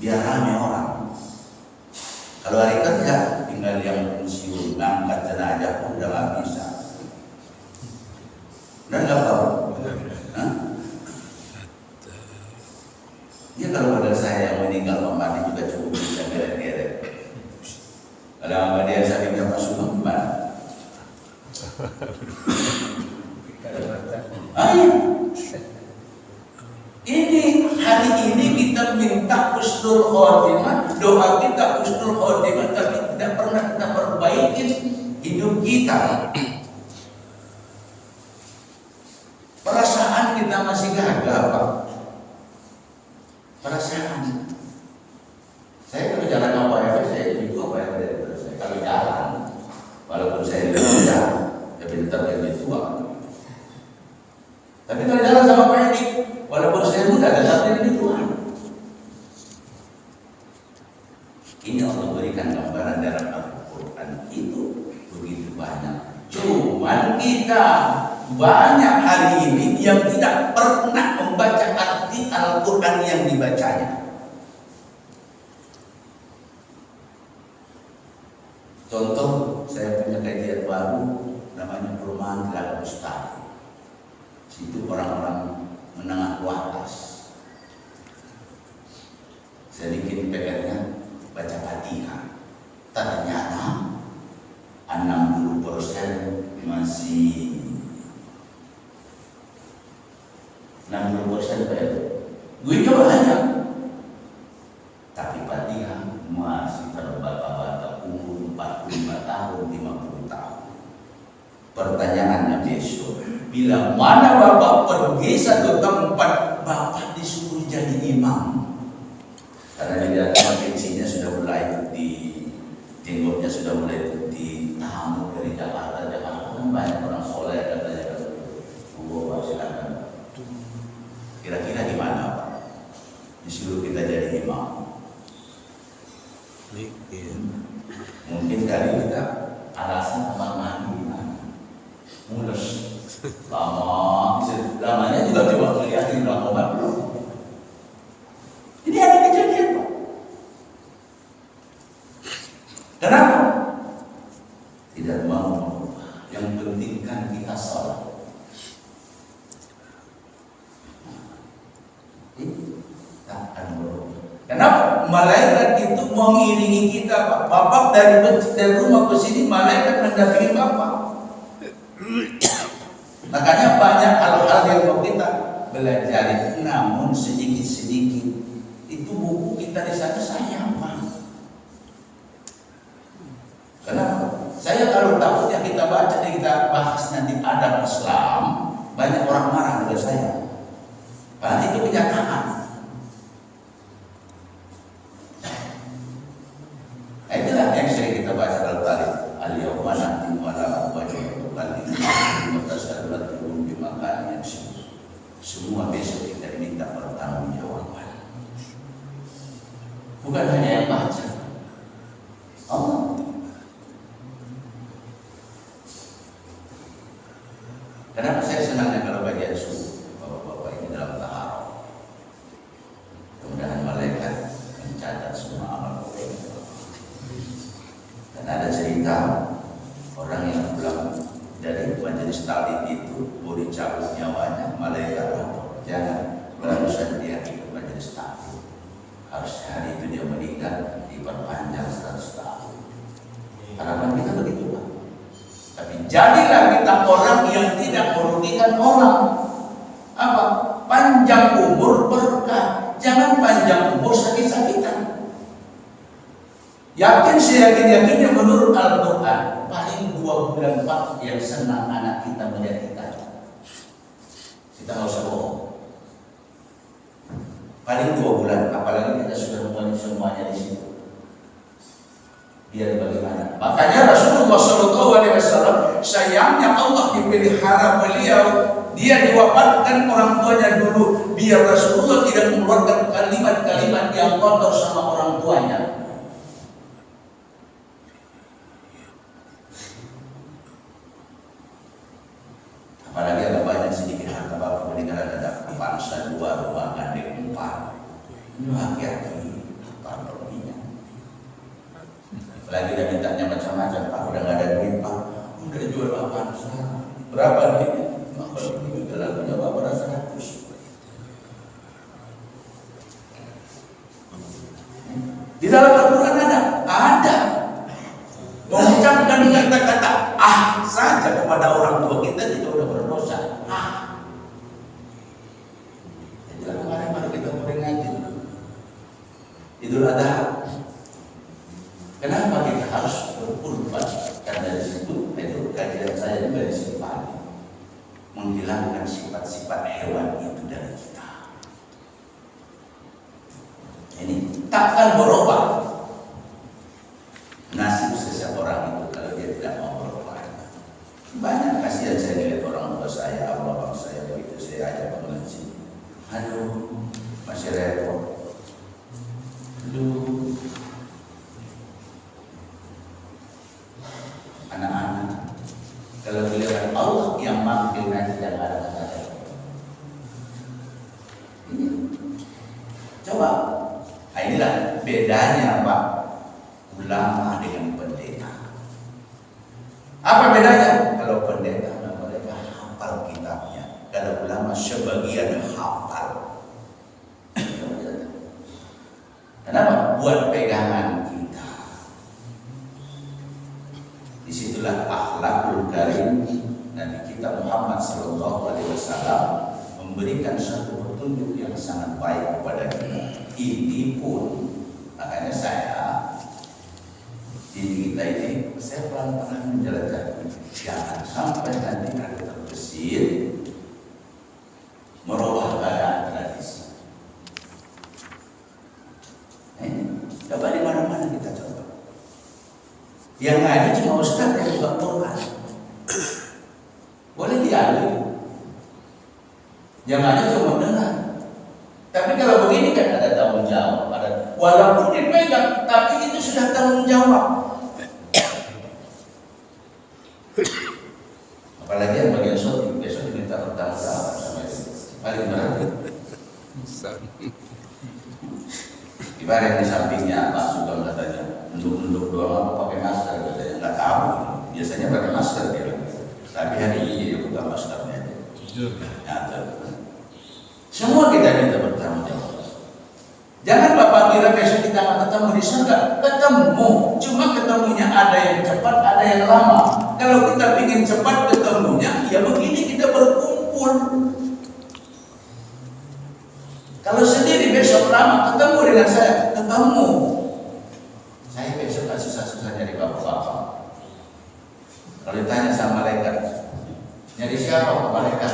biar rame orang. Kalau hari kerja tinggal yang pensiun ngangkat jenazah pun udah nggak bisa. Dan nggak tahu. Ya kalau pada saya yang meninggal kemarin juga cukup bisa geret-geret. Kalau sama dia sampingnya Pak Sugeng gimana? Ini hari ini kita minta husnul khotimah, doa kita husnul khotimah, tapi tidak pernah kita perbaiki hidup kita. Perasaan kita masih gagal, Pak. Perasaan. Saya kalau jalan apa ya, saya itu apa ya dari saya. Kalau jalan, walaupun saya tidak muda, ya pintar lebih tua. Tapi kalau jalan sama Pak Edi, walaupun saya muda, tetap lebih tua. Ini Allah berikan gambaran dalam Al-Quran itu begitu banyak. Cuman kita banyak hari ini yang tidak pernah membaca arti Al-Quran yang dibacanya. Contoh, saya punya kajian baru namanya Perumahan Telaga Bestari. Situ orang-orang menengah ke atas. Saya bikin PR-nya baca Fatihah. Ternyata 60% masih 60% PR. Gue coba hanya, tapi Fatihah masih terbata-bata umur 45 tahun, 50 tahun. Pertanyaannya besok, bila mana Bapak pergi satu tempat, Bapak disuruh jadi imam. Karena dia pensinya sudah mulai putih, jenggotnya sudah mulai putih, tamu dari Jakarta kan banyak orang soleh katanya kan. Bapak silakan. Kira-kira gimana Pak? Disuruh kita jadi imam. Mungkin kali kita alasan kamar mandi mulus lamanya juga coba ngeliatin obat belum. Ini ada kejadian Pak. Kenapa? Tidak mau. Yang penting kan kita sholat. Takkan berubah. Kenapa? Malaikat itu mengiringi kita Pak. Bapak dari rumah ke sini malaikat mendampingi Bapak. Makanya banyak hal-hal yang mau kita belajar, namun sedikit-sedikit itu buku kita di sana sayang Pak. Kenapa? Saya kalau takut yang kita baca dan kita bahas nanti adab Islam, banyak orang marah dengan saya. Karena itu kenyataan. Itulah yang sering kita baca dalam tadi. Al-yawma nahtimu ala afwahihim wa tukallimuna aydihim bima kanu yaksibun. Semua besok kita diminta pertanggungjawaban. Bukan hanya yang baca. Allah. Kenapa saya senangnya kalau bagian subuh, Bapak-bapak ini dalam taharah. Kemudian malaikat mencatat semua amal kita. Dan ada cerita orang yang pulang dari majelis taklim itu mau dicabut nyawanya, malaikat jangan berurusan dia ikut majelis taklim. Harusnya hari itu dia meninggal diperpanjang 100 tahun. Harapan kita begitu Pak. Tapi jadilah kita orang yang tidak merugikan orang. Apa? Panjang umur berkah. Jangan panjang umur sakit-sakitan. Yakin seyakin-yakinnya menurut Al-Quran paling 2 bulan Pak yang senang anak kita melihat kita. Kita nggak usah bohong. Paling 2 bulan, apalagi kita sudah semuanya di situ. Biar bagaimana? Makanya Rasulullah SAW sayangnya Allah dipelihara beliau. Dia diwafatkan orang tuanya dulu, biar Rasulullah tidak mengeluarkan kalimat-kalimat yang kotor sama orang tuanya. Apalagi ada banyak sedikit harta bapak meninggal ada bangsa 2 rumah gandeng 4. Ini hati-hati. ekonominya. Lagi udah mintanya macam-macam, Pak, udah nggak ada duit, Pak, udah jual apaan sekarang? Berapa duitnya? Maka itu lagunya Bapak 100. Di dalam Al-Quran ada mengucapkan kata-kata saja kepada orang tua kita udah berdosa. Jadi kemarin kita peringati Idul Adha. Kenapa kita harus berkurban? Karena dari situ itu kajian saya juga di sini pagi, menghilangkan sifat-sifat hewan itu dari kita. Ini takkan berubah nasib seseorang itu kalau dia tidak mau berubah. Banyak kasihan saya lihat orang tua saya, abang saya begitu saya ajak mengaji. Aduh, masih repot. Aduh, anak-anak kalau melihat Allah yang manggil nanti yang ada kata ini. Coba, inilah bedanya Pak ulama dengan pendeta. Apa bedanya? Kalau pendeta mereka hafal kitabnya, kalau ulama sebagian hafal. Kenapa? Buat pegangan kita. Disitulah akhlakul karim Nabi kita Muhammad SAW memberikan satu petunjuk yang sangat baik kepada kita. Ini pun makanya saya di kita ini saya pelan-pelan menjelajah, jangan sampai nanti ada terbesit merubah keadaan tradisi. Coba di mana-mana kita coba. Yang ada cuma ustaz yang buka Quran. Boleh dialih. Yang ada cuma dengar. Tapi kalau begini kan ada tanggung jawab. Walaupun dipegang, tapi itu sudah tanggung jawab. Apalagi yang bagian shooting, besok diminta bertanggung jawab sama itu. Paling berat. Ibarat yang di sampingnya Pak Sugeng katanya, untuk doang apa pakai masker katanya, nggak tahu. Biasanya pakai masker dia. Tapi hari ini dia buka maskernya. Semua kita minta bertanggung jawab. Jangan Bapak kira besok kita nggak ketemu di surga. Ketemu, cuma ketemunya ada yang cepat, ada yang lama. Kalau kita ingin cepat ketemunya, ya begini kita berkumpul. Kalau sendiri besok lama ketemu dengan saya, ketemu. Saya besok kan susah-susah nyari bapak-bapak. Kalau ditanya sama malaikat, nyari siapa malaikat?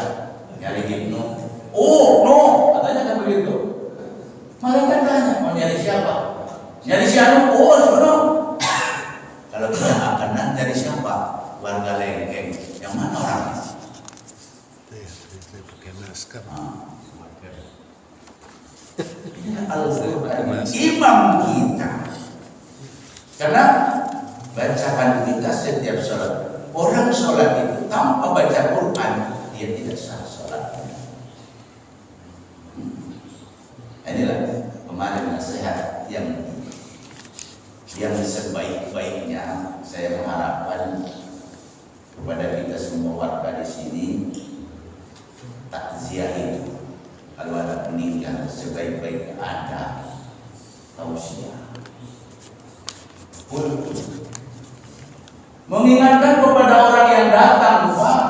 Nyari Ibnu. Oh no, katanya kan begitu. Malaikat tanya, mau nyari siapa? Nyari siapa? Oh no. Kalau kita akan nyari siapa? Warga Lengkeng. Yang mana orangnya? Pakai masker. Ini Al-Quran imam kita. Karena bacaan kita setiap sholat. Orang sholat itu tanpa baca Quran dia tidak sah sholatnya. Inilah kemarin nasihat yang sebaik-baiknya saya mengharapkan kepada kita semua warga di sini, takziah itu kalau ada meninggal sebaik-baiknya ada tausiah. Mengingatkan kepada orang yang datang, Pak.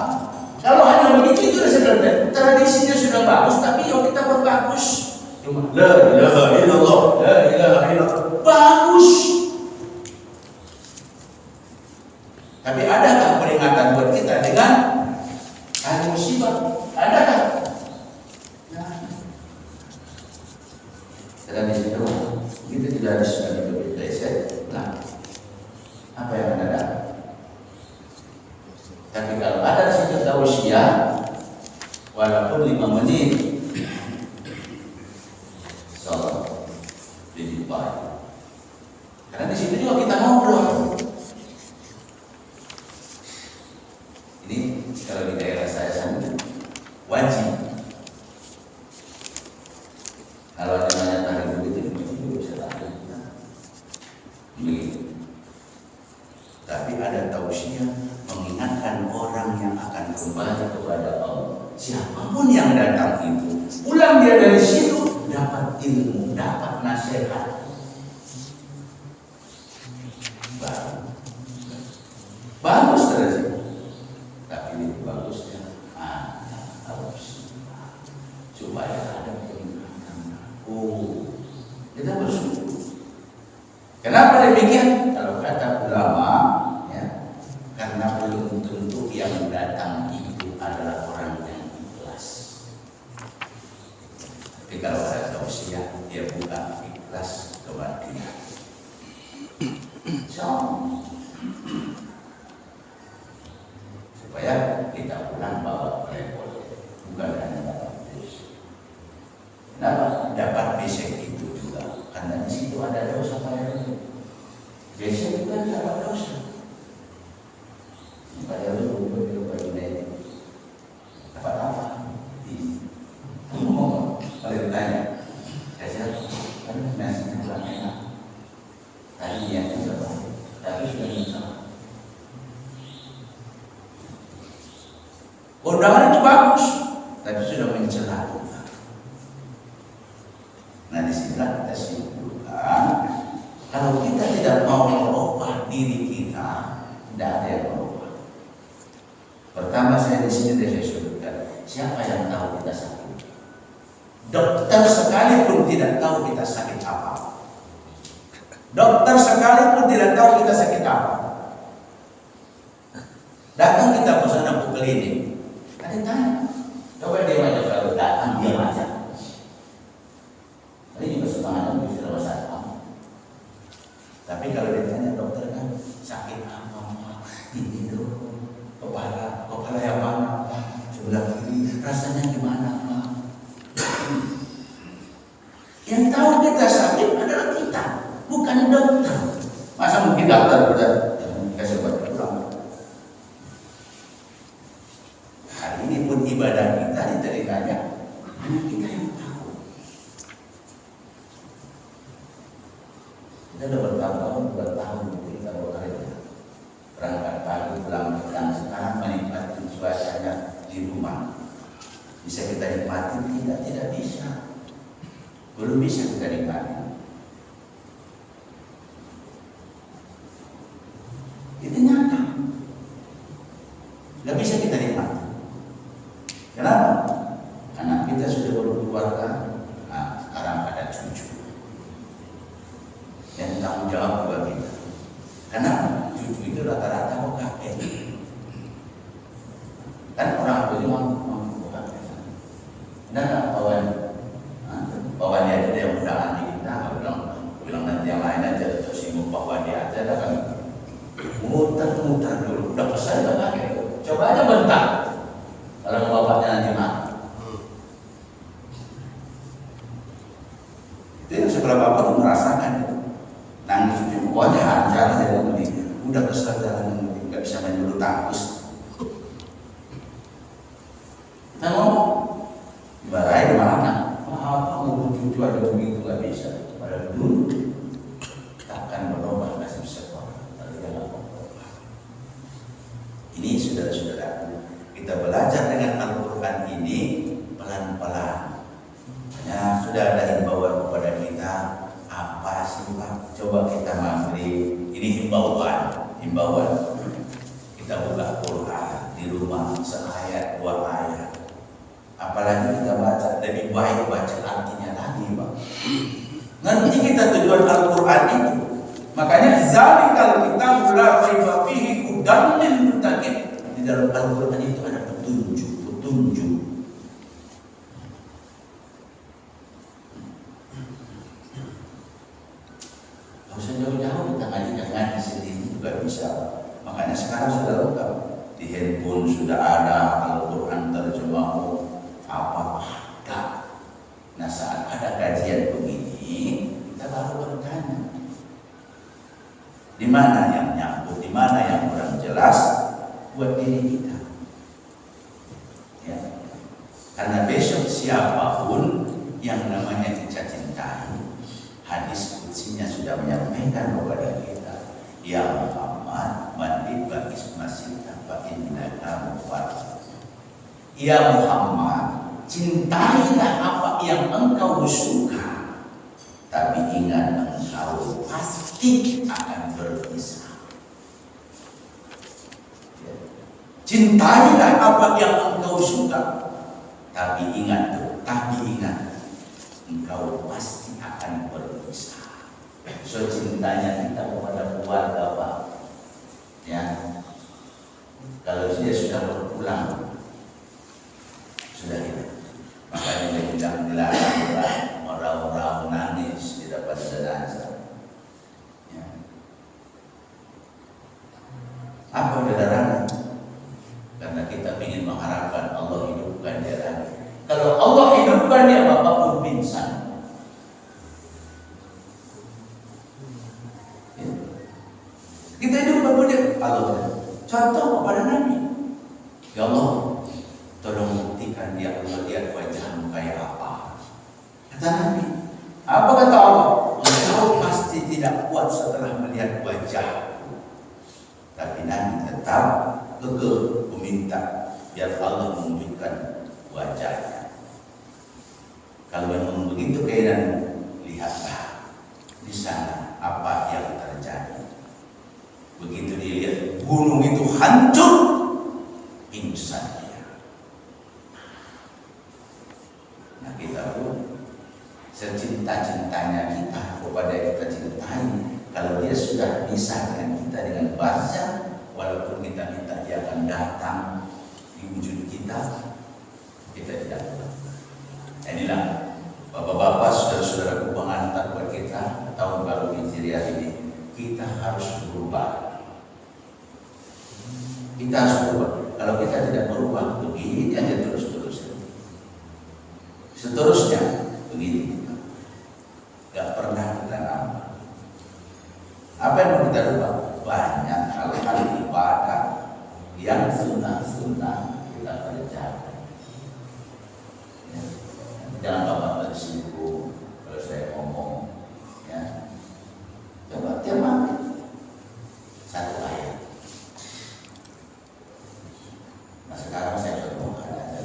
Kalau hanya begitu itu sudah tradisinya sudah bagus, tapi yuk kita berbagus. Cuma la ilaha illallah, la ilaha illallah. Bagus. Tapi adakah peringatan buat kita dengan hari musibah? Adakah? Tradisi itu kita tidak harus sekali berbeda. Nah, apa yang ada? Tapi kalau ada di situ tausiah, walaupun 5 menit, sholat lebih baik. Karena di situ juga kita ngobrol. Ini kalau di daerah saya sana wajib. Kalau ada nanya tadi begitu bisa tahu. kembali kepada Allah. Siapapun yang datang itu, pulang dia dari situ dapat ilmu, dapat nasihat. Bagus terus. Tapi lebih bagusnya harus supaya ada peningkatan. Kita bersyukur. Kenapa demikian? Kalau kata ulama, ya, karena belum tentu yang datang itu adalah orang yang ikhlas. Tapi kalau ada tausiah, dia bukan ikhlas kebatinan. Supaya kita pulang bawa oleh-oleh, bukan hanya dapat dosa. Kenapa dapat besek itu juga? Karena di situ ada dosa pada itu. Besek itu kan dapat dosa. Supaya lu berbaik dapat apa? Ngomong, kalau ditanya, saya kan nasinya kurang enak. Tadi niatnya sudah baik, tapi sudah menyesal. Undangan itu bagus, tapi sudah mencela Tuhan. Nah, disinilah kita simpulkan, kalau kita tidak mau merubah diri kita, tidak ada yang merubah. Pertama saya di sini saya sebutkan, siapa yang tahu kita sakit? Dokter sekalipun tidak tahu kita sakit apa. Dokter sekalipun tidak tahu kita sakit apa. Datang kita ke sana ke klinik. Ada tanya, coba dia aja kalau datang dia aja. Tadi juga setengah jam bisa selesai. Tapi kalau ditanya dokter kan sakit apa? Ini tuh kepala yang mana? Sebelah kiri rasanya gimana Pak? Yang tahu kita sakit adalah kita, bukan dokter. Masa mungkin dokter udah kasih obat pulang? Hari ini pun ibadah kita diterimanya hanya kita yang tahu. Kita udah bertahun-tahun kita bekerja, berangkat pagi pulang petang. Sekarang menikmati suasananya di rumah. Bisa kita nikmati? Tidak bisa. Belum bisa kita nikmati. Itu nyata. Gak bisa kita nikmati. Kenapa? Anak kita sudah berkeluarga, nah, sekarang ada cucu yang tanggung jawab buat kita. Karena cucu itu rata-rata mau kakek. Kan orang tua mau kakek. Dan bawa dia aja yang undangan di kita, bilang nanti yang lain aja, terus sibuk bawa dia aja, kan muter-muter dulu, udah pesan udah kakek. Coba aja bentar. Kalau bapaknya nanti marah. Itu yang sebelah bapak tuh merasakan itu. Nangis itu pokoknya jalan jalan begini. Udah kesel jalan begini, nggak bisa main dulu tangkus. Kita ngomong, dimarahin mana? Apa mau cucu ada begitu nggak bisa. Padahal dulu takkan berubah nasib sekolah. Tapi dia nggak berubah. Ini saudara-saudara. Kita belajar dengan Al-Quran ini pelan-pelan. Ya, sudah ada himbauan kepada kita. Apa sih Pak? Coba kita maghrib. Ini himbauan. Kita buka Quran di rumah seayat 2 ayat. Apalagi kita baca, lebih baik baca artinya lagi Pak. Ngerti kita tujuan Al-Quran itu. Makanya zalikal kitabul la raiba fihi hudan lil muttaqin. Di dalam Al-Quran itu ada petunjuk. Gak usah jauh-jauh, kita ngaji sendiri juga bisa. Makanya sekarang sudah lengkap. Di handphone sudah ada Al-Quran terjemah apa ada. Nah saat ada kajian begini, kita baru bertanya. Di mana yang nyambung, di mana yang kurang jelas buat diri kita. Ya. Karena besok siapapun yang namanya kita cintai, hadis kutsinya sudah menyampaikan kepada kita, ya Muhammad, mandi bagi masih tanpa innaka mufarrid. Ya Muhammad, cintailah apa yang engkau suka, tapi ingat engkau pasti akan berpisah. Cintailah apa yang engkau suka, tapi ingat engkau pasti akan berpisah. So cintanya kita kepada keluarga Pak, ya, kalau dia sudah berpulang, sudah tidak. Makanya dia bilang dilarang orang-orang menangis di depan jenazah. Ya. Apa dilarang? Karena kita ingin mengharapkan Allah hidupkan dia lagi. Kalau Allah hidupkan dia, Bapak pun pingsan. Ya. Kita hidupkan pun dia. Allah contoh kepada Nabi. Ya Allah, tolong buktikan dia, Allah, lihat wajahmu kayak apa. Kata Nabi. Apa kata Allah? Engkau pasti tidak kuat setelah melihat wajahku. Tapi Nabi tetap gegeh meminta biar Allah menunjukkan wajahnya. Kalau memang begitu keadaan, lihatlah di sana apa yang terjadi. Begitu dilihat gunung itu hancur, pingsan dia. Nah kita pun secinta-cintanya kita kepada yang kita cintai, kalau dia sudah bisa dengan kita dengan bahasa, walaupun kita minta dia akan datang di wujud kita, kita tidak tahu. Inilah bapak-bapak, saudara-saudara pengantar buat kita tahun baru Hijriah ini, kita harus berubah. Kita harus berubah. Kalau kita tidak berubah, begini aja terus-terus. Seterusnya begini. Gak pernah kita nambah. Apa yang mau kita ubah? Banyak hal-hal ibadah yang sunnah-sunnah kita kerjakan. Ya. Jangan bapak tersinggung kalau saya ngomong. Ya. Coba tiap satu ayat. Nah sekarang saya contohkan aja.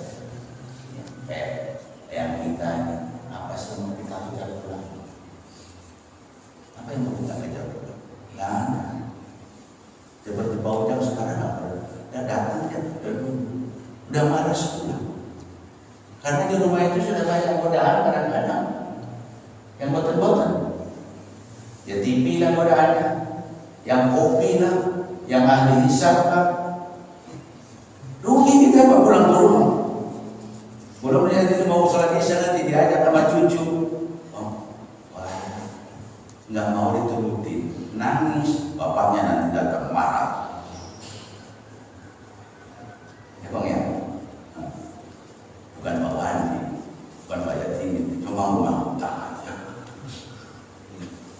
Yang kita ini apa sih yang mau kita kejar pulang? Apa yang mau kita kejar pulang? Nggak ada. Seperti bau jam sekarang apa? Udah datang ya, udah malas pulang. Karena di rumah itu sudah banyak godaan kadang-kadang yang boten-boten. Ya TV lah godaannya, yang kopi lah, yang ahli hisab lah. Rugi kita Pak pulang ke rumah. Belum dia itu mau sholat isya nanti diajak sama cucu. Oh, wah, nggak mau diturutin, nangis, bapaknya nanti datang marah. Ya bang ya, bukan Pak Wandi, bukan Pak Yatim, cuma mau aja.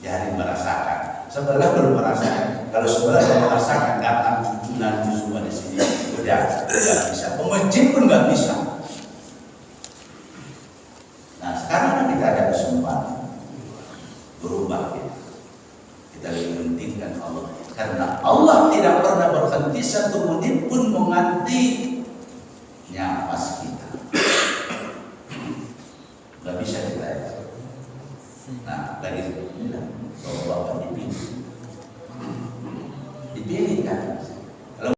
Jadi merasakan. Sebelah belum merasakan. Kalau sebelah saya merasakan, datang cucu nanti semua di sini, udah nggak bisa. Pemajin pun nggak bisa. Sekarang kita ada kesempatan berubah ya. Kita lebih pentingkan Allah, karena Allah tidak pernah berhenti satu menit pun mengganti nafas kita. Gak bisa kita ya. Nah lagi bilang bahwa Bapak dipilih kan.